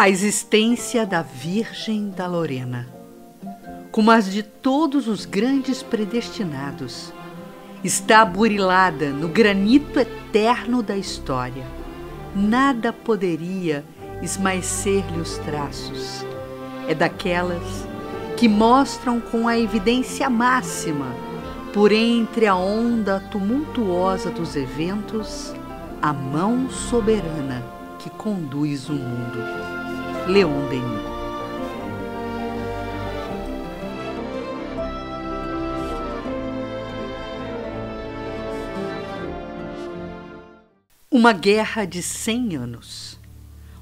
A existência da Virgem da Lorena, como as de todos os grandes predestinados, está burilada no granito eterno da história. Nada poderia esmaecer-lhe os traços. É daquelas que mostram com a evidência máxima, por entre a onda tumultuosa dos eventos, a mão soberana que conduz o mundo. Leon Denis. Uma guerra de 100 anos.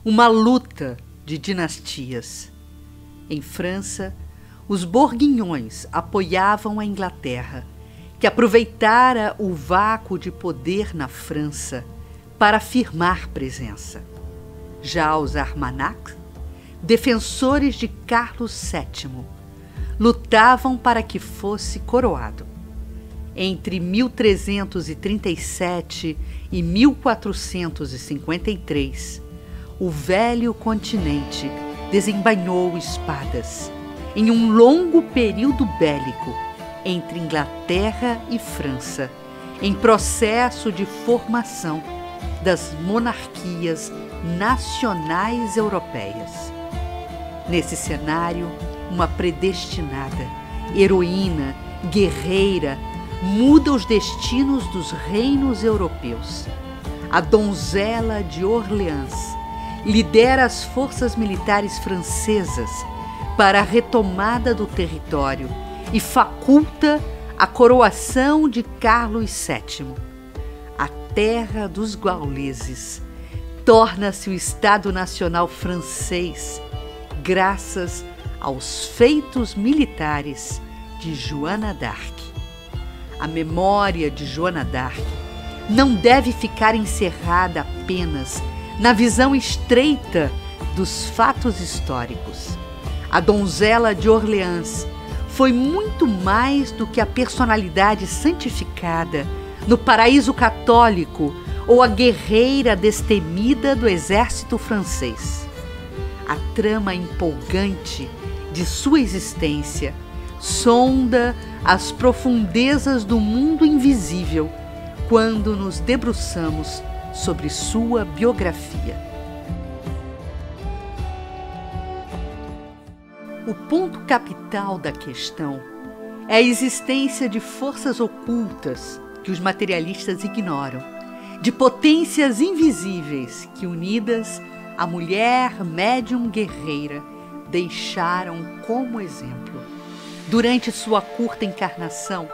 Uma luta de dinastias. Em França, os Borguinhões apoiavam a Inglaterra, que aproveitara o vácuo de poder na França para afirmar presença. Já os Armagnacs, defensores de Carlos VII, lutavam para que fosse coroado. Entre 1337 e 1453, o velho continente desembainhou espadas em um longo período bélico entre Inglaterra e França, em processo de formação das monarquias nacionais europeias. Nesse cenário, uma predestinada, heroína, guerreira, muda os destinos dos reinos europeus. A donzela de Orleans lidera as forças militares francesas para a retomada do território e faculta a coroação de Carlos VII. A terra dos gauleses torna-se o Estado Nacional francês graças aos feitos militares de Joana d'Arc. A memória de Joana d'Arc não deve ficar encerrada apenas na visão estreita dos fatos históricos. A donzela de Orleans foi muito mais do que a personalidade santificada no paraíso católico ou a guerreira destemida do exército francês. A trama empolgante de sua existência sonda as profundezas do mundo invisível quando nos debruçamos sobre sua biografia. O ponto capital da questão é a existência de forças ocultas que os materialistas ignoram, de potências invisíveis que, unidas à mulher médium guerreira, deixaram como exemplo. Durante sua curta encarnação,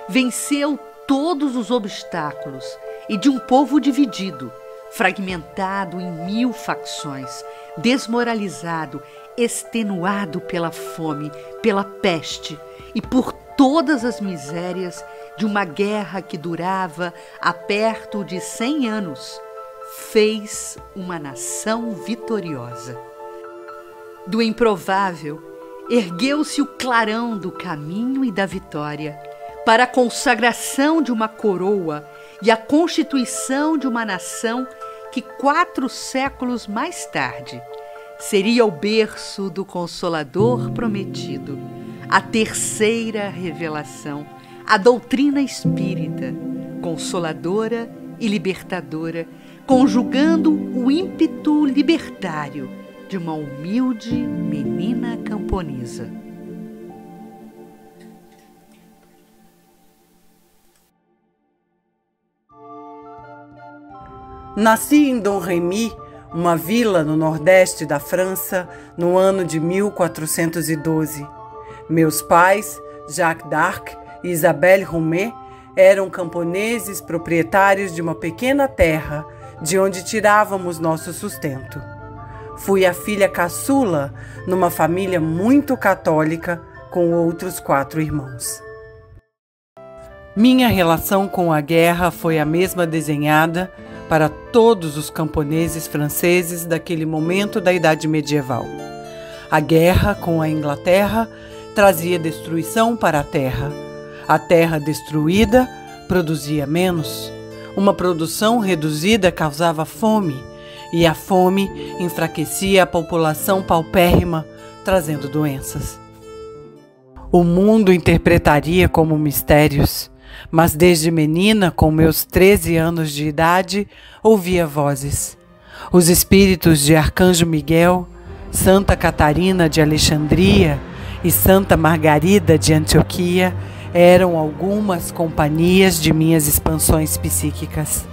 venceu todos os obstáculos e de um povo dividido, fragmentado em 1000 facções, desmoralizado, extenuado pela fome, pela peste e por todas as misérias de uma guerra que durava há perto de 100 anos, fez uma nação vitoriosa. Do improvável, ergueu-se o clarão do caminho e da vitória para a consagração de uma coroa e a constituição de uma nação que 4 séculos mais tarde seria o berço do Consolador prometido, a terceira revelação, a doutrina espírita, consoladora e libertadora, conjugando o ímpeto libertário de uma humilde menina camponesa. Nasci em Domremy, uma vila no nordeste da França, no ano de 1412. Meus pais, Jacques d'Arc e Isabelle Roumet, eram camponeses proprietários de uma pequena terra, de onde tirávamos nosso sustento. Fui a filha caçula numa família muito católica, com outros 4 irmãos. Minha relação com a guerra foi a mesma desenhada para todos os camponeses franceses daquele momento da Idade Medieval. A guerra com a Inglaterra trazia destruição para a terra. A terra destruída produzia menos. Uma produção reduzida causava fome, e a fome enfraquecia a população paupérrima, trazendo doenças. O mundo interpretaria como mistérios, mas desde menina, com meus 13 anos de idade, ouvia vozes. Os espíritos de Arcanjo Miguel, Santa Catarina de Alexandria e Santa Margarida de Antioquia eram algumas companhias de minhas expansões psíquicas.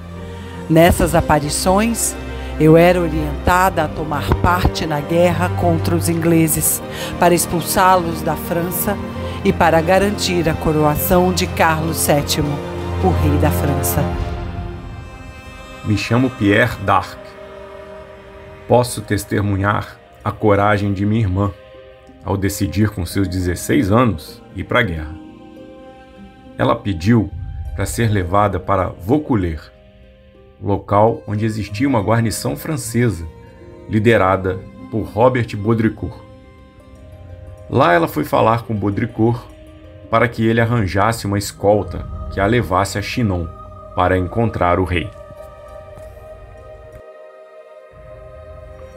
Nessas aparições, eu era orientada a tomar parte na guerra contra os ingleses, para expulsá-los da França e para garantir a coroação de Carlos VII, o rei da França. Me chamo Pierre d'Arc. Posso testemunhar a coragem de minha irmã ao decidir com seus 16 anos ir para a guerra. Ela pediu para ser levada para Vaucouleurs, local onde existia uma guarnição francesa liderada por Robert Baudricourt. Lá ela foi falar com Baudricourt para que ele arranjasse uma escolta que a levasse a Chinon para encontrar o rei.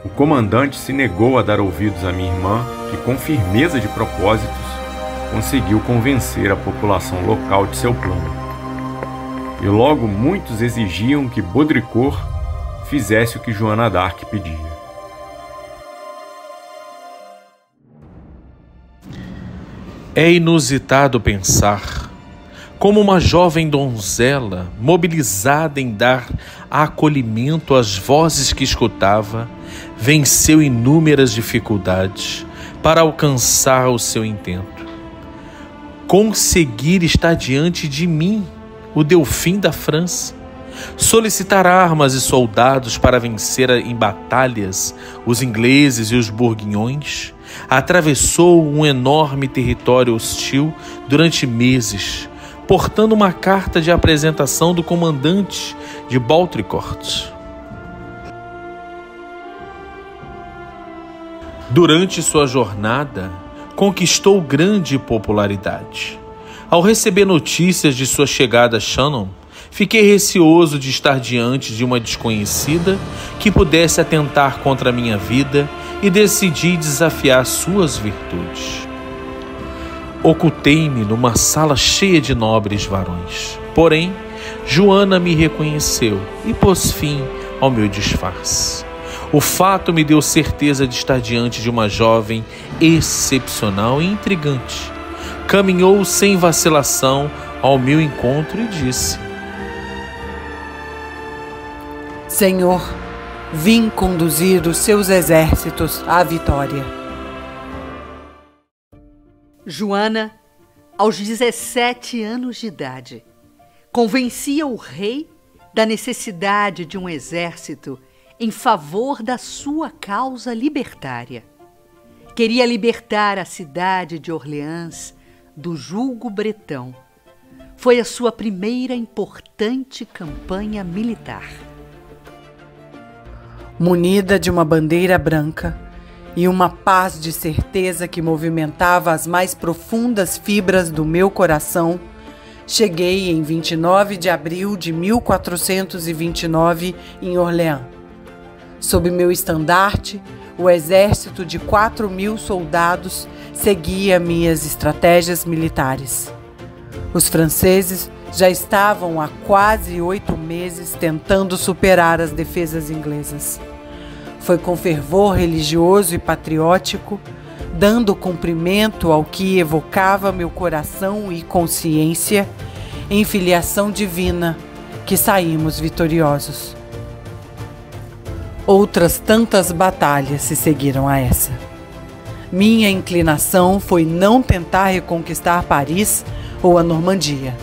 O comandante se negou a dar ouvidos à minha irmã, que com firmeza de propósitos conseguiu convencer a população local de seu plano. E logo muitos exigiam que Baudricourt fizesse o que Joana d'Arc pedia. É inusitado pensar como uma jovem donzela, mobilizada em dar acolhimento às vozes que escutava, venceu inúmeras dificuldades para alcançar o seu intento. Conseguir estar diante de mim, o Delfim da França, solicitar armas e soldados para vencer em batalhas os ingleses e os bourguignons, atravessou um enorme território hostil durante meses, portando uma carta de apresentação do comandante de Baudricourt. Durante sua jornada, conquistou grande popularidade. Ao receber notícias de sua chegada a Chinon, fiquei receoso de estar diante de uma desconhecida que pudesse atentar contra a minha vida e decidi desafiar suas virtudes. Ocultei-me numa sala cheia de nobres varões. Porém, Joana me reconheceu e pôs fim ao meu disfarce. O fato me deu certeza de estar diante de uma jovem excepcional e intrigante. Caminhou sem vacilação ao meu encontro e disse: Senhor, vim conduzir os seus exércitos à vitória. Joana, aos 17 anos de idade, convencia o rei da necessidade de um exército em favor da sua causa libertária. Queria libertar a cidade de Orleans do jugo bretão. Foi a sua primeira importante campanha militar. Munida de uma bandeira branca e uma paz de certeza que movimentava as mais profundas fibras do meu coração, cheguei em 29 de abril de 1429 em Orleans. Sob meu estandarte, o exército de 4.000 soldados seguia minhas estratégias militares. Os franceses já estavam há quase 8 meses tentando superar as defesas inglesas. Foi com fervor religioso e patriótico, dando cumprimento ao que evocava meu coração e consciência, em filiação divina, que saímos vitoriosos. Outras tantas batalhas se seguiram a essa. Minha inclinação foi não tentar reconquistar Paris ou a Normandia.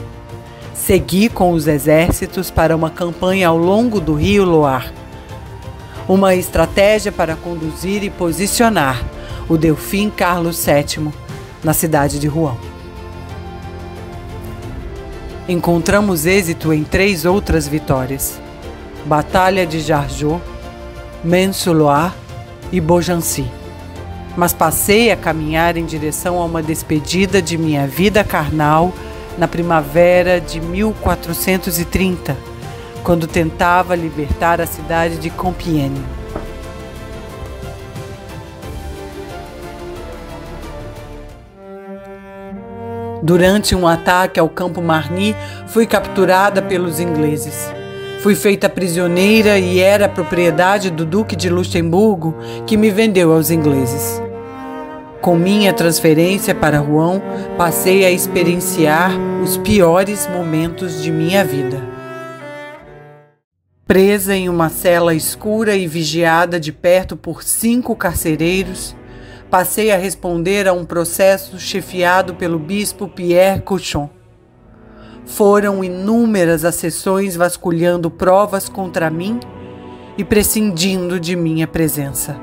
Segui com os exércitos para uma campanha ao longo do rio Loire. Uma estratégia para conduzir e posicionar o Delfim Carlos VII na cidade de Rouen. Encontramos êxito em 3 outras vitórias: Batalha de Jargeau, Maine-sur-Loire e Beaugency. Mas passei a caminhar em direção a uma despedida de minha vida carnal na primavera de 1430, quando tentava libertar a cidade de Compiègne. Durante um ataque ao campo Marny, fui capturada pelos ingleses. Fui feita prisioneira e era propriedade do Duque de Luxemburgo, que me vendeu aos ingleses. Com minha transferência para Rouen, passei a experienciar os piores momentos de minha vida. Presa em uma cela escura e vigiada de perto por 5 carcereiros, passei a responder a um processo chefiado pelo bispo Pierre Cauchon. Foram inúmeras as sessões vasculhando provas contra mim e prescindindo de minha presença.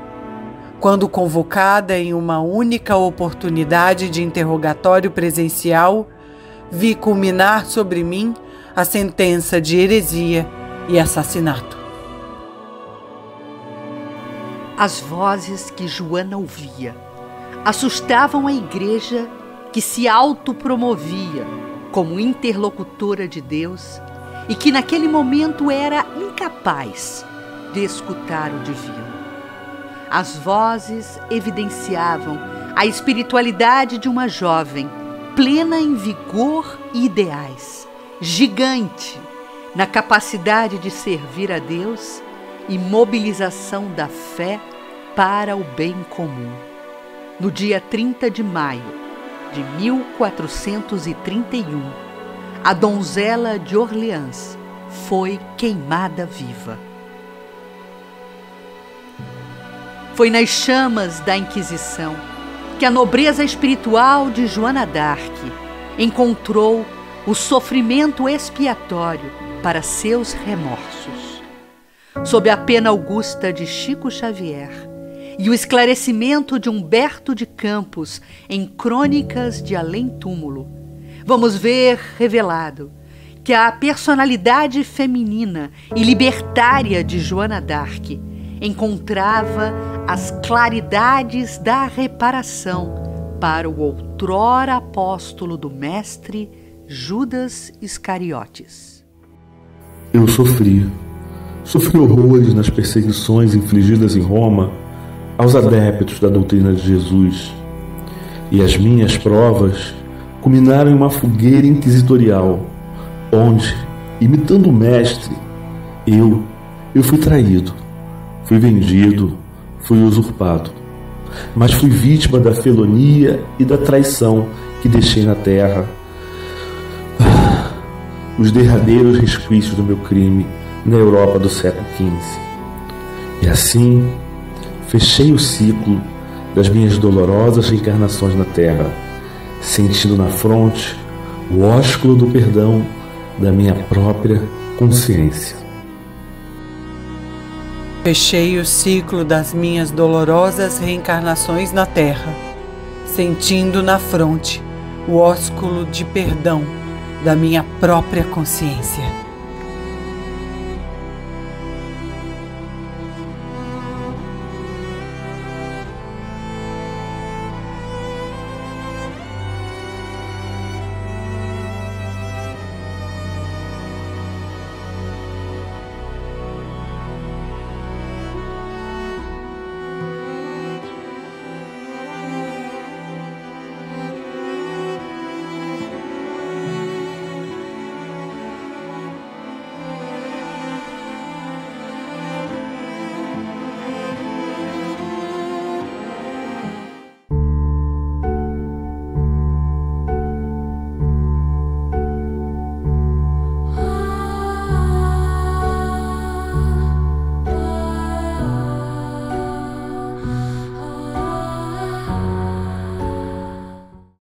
Quando convocada em uma única oportunidade de interrogatório presencial, vi culminar sobre mim a sentença de heresia e assassinato. As vozes que Joana ouvia assustavam a igreja que se autopromovia como interlocutora de Deus e que naquele momento era incapaz de escutar o divino. As vozes evidenciavam a espiritualidade de uma jovem plena em vigor e ideais, gigante na capacidade de servir a Deus e mobilização da fé para o bem comum. No dia 30 de maio de 1431, a donzela de Orleans foi queimada viva. Foi nas chamas da Inquisição que a nobreza espiritual de Joana d'Arc encontrou o sofrimento expiatório para seus remorsos. Sob a pena augusta de Chico Xavier e o esclarecimento de Humberto de Campos em Crônicas de Além-Túmulo, vamos ver revelado que a personalidade feminina e libertária de Joana d'Arc encontrava as claridades da reparação para o outrora apóstolo do Mestre, Judas Iscariotes. Eu sofri horrores nas perseguições infligidas em Roma aos adeptos da doutrina de Jesus, e as minhas provas culminaram em uma fogueira inquisitorial, onde, imitando o mestre, eu fui traído, fui vendido, fui usurpado, mas fui vítima da felonia e da traição que deixei na terra. Os derradeiros resquícios do meu crime na Europa do século XV. E assim, fechei o ciclo das minhas dolorosas reencarnações na Terra, sentindo na fronte o ósculo do perdão da minha própria consciência. Fechei o ciclo das minhas dolorosas reencarnações na Terra, sentindo na fronte o ósculo de perdão da minha própria consciência.